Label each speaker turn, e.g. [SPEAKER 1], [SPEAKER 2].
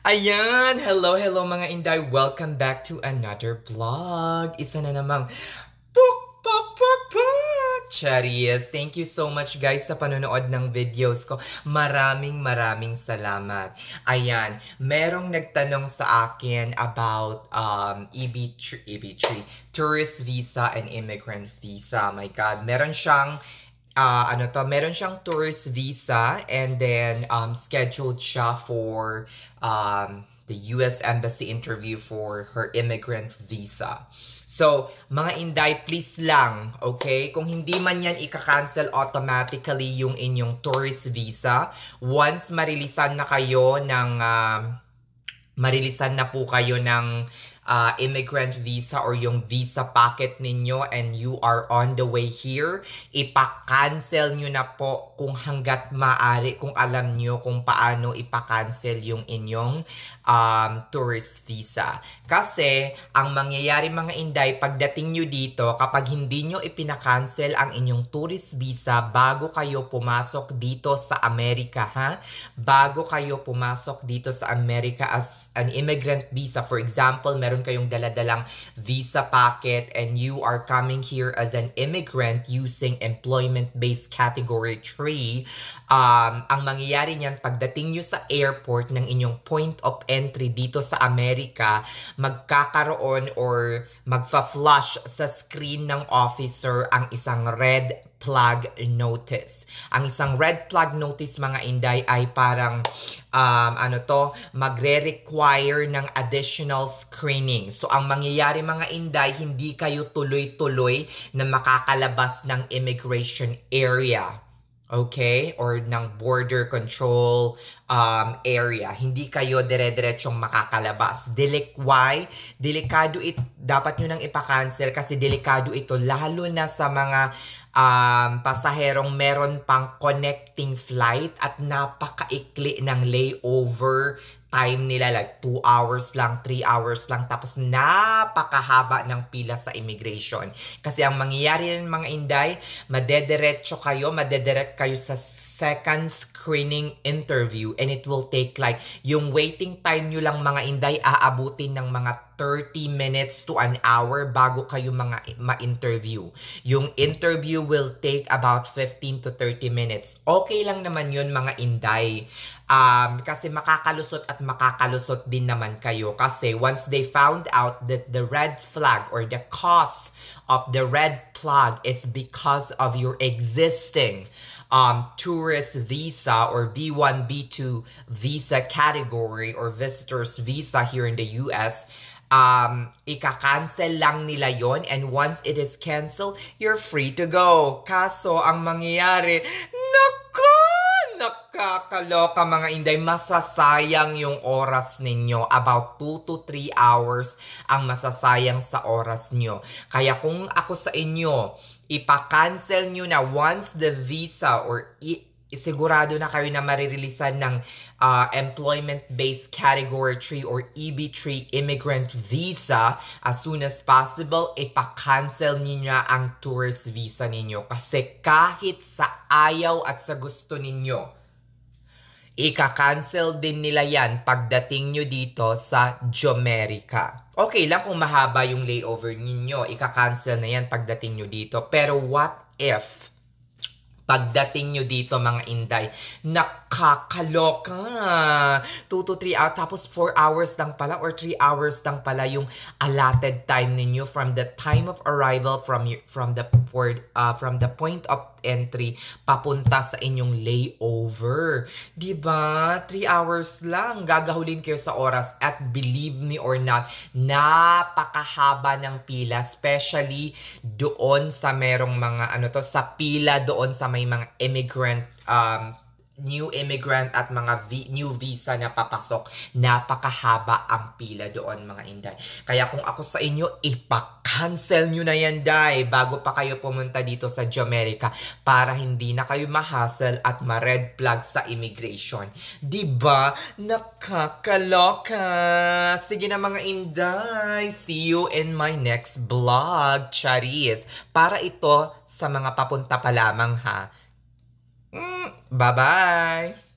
[SPEAKER 1] Ayan! Hello mga Inday! Welcome back to another vlog! Isa na namang puk puk puk puk! Charis! Thank you so much guys sa panonood ng videos ko. Maraming salamat. Ayan, merong nagtanong sa akin about EB3, Tourist Visa and Immigrant Visa. My God, meron siyang meron siyang tourist visa and then scheduled siya for the US Embassy interview for her immigrant visa. So, mga Inday, please lang, okay? Kung hindi man yan ika-cancel automatically yung inyong tourist visa, once marilisan na po kayo ng immigrant visa or yung visa packet ninyo and you are on the way here, ipa-cancel nyo na po kung hanggat maaari, kung alam nyo kung paano ipa-cancel yung inyong tourist visa. Kasi, ang mangyayari mga Inday, pagdating nyo dito, kapag hindi nyo ipina-cancel ang inyong tourist visa bago kayo pumasok dito sa Amerika, ha? Bago kayo pumasok dito sa Amerika as an immigrant visa, for example, meron kayong daladalang visa packet and you are coming here as an immigrant using employment-based category 3, ang mangyayari niyan, pagdating nyo sa airport ng inyong point of entry dito sa Amerika, magkakaroon or magfa-flash sa screen ng officer ang isang red flag notice. Ang isang red flag notice mga Inday ay parang magre-require ng additional screening. So ang mangyayari mga Inday, hindi kayo tuloy-tuloy na makakalabas ng immigration area. Okay? Or ng border control area. Hindi kayo dire-diretsong makakalabas. Delikado dapat nyo nang ipa-cancel kasi delikado ito lalo na sa mga pasaherong meron pang connecting flight at napakaikli ng layover time nila, like 2 hours lang, 3 hours lang, tapos napakahaba ng pila sa immigration. Kasi ang mangyayari ng mga Inday, madedirect kayo sa second screening interview and it will take like, yung waiting time nyo lang mga Inday, aabutin ng mga 30 minutes to an hour bago kayo ma-interview. Yung interview will take about 15 to 30 minutes. Okay lang naman yun mga Inday. Kasi makakalusot din naman kayo. Kasi once they found out that the red flag or the cause of the red flag is because of your existing tourist visa or B1, B2 visa category or visitor's visa here in the US, ika-cancel lang nila yon, and once it is canceled, you're free to go. Kaso, ang mangyayari, nakakaloka mga Inday, masasayang yung oras ninyo. About 2 to 3 hours ang masasayang sa oras nyo. Kaya kung ako sa inyo, ipa-cancel nyo na once the visa or sigurado na kayo na maririlisan ng employment-based category 3 or EB3 immigrant visa as soon as possible, ipa-cancel niyo ang tourist visa ninyo. Kasi kahit sa ayaw at sa gusto ninyo, ika-cancel din nila yan pagdating nyo dito sa Jomerica. Okay lang kung mahaba yung layover ninyo, ika-cancel na yan pagdating nyo dito. Pero what if pagdating nyo dito mga Inday, nakakaloka. 2 to 3 hours, tapos 4 hours lang pala or 3 hours lang pala yung allotted time ninyo from the time of arrival from the point of entry papunta sa inyong layover. Diba? 3 hours lang. Gagahulin kayo sa oras at believe me or not, napakahaba ng pila, especially doon sa merong mga sa pila doon sa may mga immigrant, new immigrant at mga new visa na papasok. Napakahaba ang pila doon mga Inday. Kaya kung ako sa inyo, ipa-cancel nyo na yan, Day, bago pa kayo pumunta dito sa Jomerica para hindi na kayo ma-hassle at ma-red flag sa immigration. Diba? Nakakaloka! Sige na mga Inday, see you in my next vlog, Charis. Para ito sa mga papunta pa lamang ha. Bye-bye!